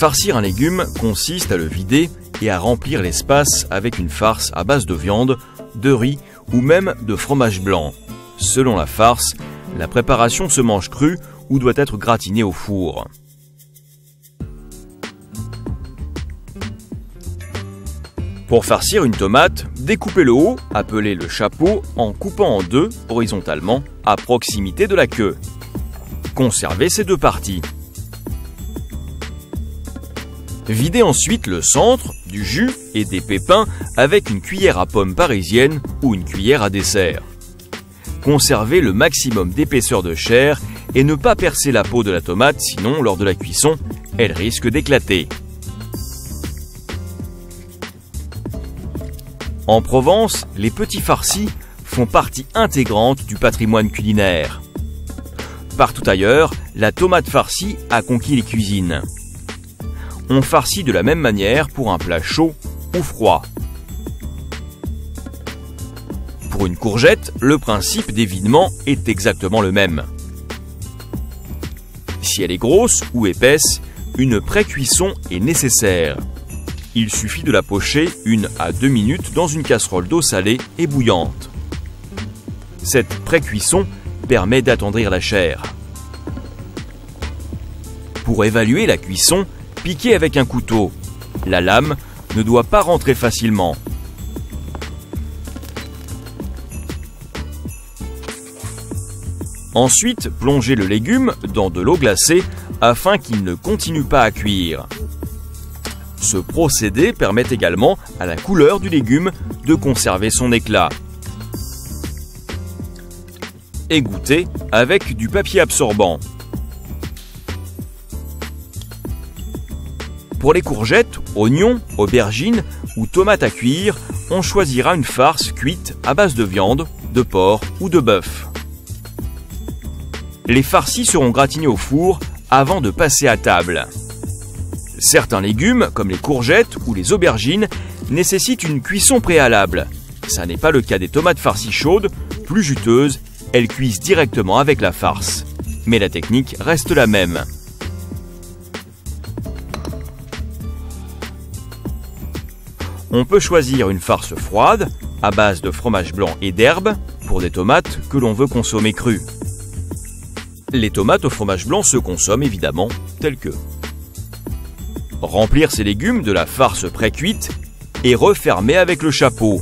Farcir un légume consiste à le vider et à remplir l'espace avec une farce à base de viande, de riz ou même de fromage blanc. Selon la farce, la préparation se mange crue ou doit être gratinée au four. Pour farcir une tomate, découpez le haut, appelé le chapeau, en coupant en deux horizontalement à proximité de la queue. Conservez ces deux parties. Videz ensuite le centre, du jus et des pépins avec une cuillère à pomme parisienne ou une cuillère à dessert. Conservez le maximum d'épaisseur de chair et ne pas percer la peau de la tomate, sinon lors de la cuisson, elle risque d'éclater. En Provence, les petits farcis font partie intégrante du patrimoine culinaire. Partout ailleurs, la tomate farcie a conquis les cuisines. On farcit de la même manière pour un plat chaud ou froid. Pour une courgette, le principe d'évidement est exactement le même. Si elle est grosse ou épaisse, une pré-cuisson est nécessaire. Il suffit de la pocher 1 à 2 minutes dans une casserole d'eau salée et bouillante. Cette pré-cuisson permet d'attendrir la chair. Pour évaluer la cuisson, piquez avec un couteau. La lame ne doit pas rentrer facilement. Ensuite, plongez le légume dans de l'eau glacée afin qu'il ne continue pas à cuire. Ce procédé permet également à la couleur du légume de conserver son éclat. Égouttez avec du papier absorbant. Pour les courgettes, oignons, aubergines ou tomates à cuire, on choisira une farce cuite à base de viande, de porc ou de bœuf. Les farcis seront gratinés au four avant de passer à table. Certains légumes, comme les courgettes ou les aubergines, nécessitent une cuisson préalable. Ça n'est pas le cas des tomates farcies chaudes, plus juteuses, elles cuisent directement avec la farce. Mais la technique reste la même. On peut choisir une farce froide, à base de fromage blanc et d'herbes, pour des tomates que l'on veut consommer crues. Les tomates au fromage blanc se consomment évidemment telles que. Remplir ces légumes de la farce pré-cuite et refermer avec le chapeau.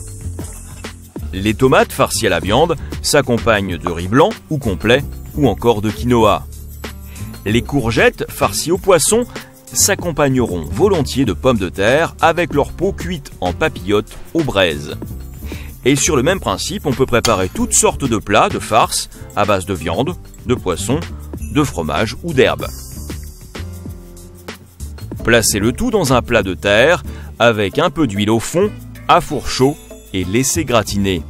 Les tomates farcies à la viande s'accompagnent de riz blanc ou complet ou encore de quinoa. Les courgettes farcies au poisson s'accompagneront volontiers de pommes de terre avec leur peau cuite en papillotes aux braises. Et sur le même principe, on peut préparer toutes sortes de plats de farce à base de viande, de poisson, de fromage ou d'herbes. Placez le tout dans un plat de terre avec un peu d'huile au fond, à four chaud et laissez gratiner.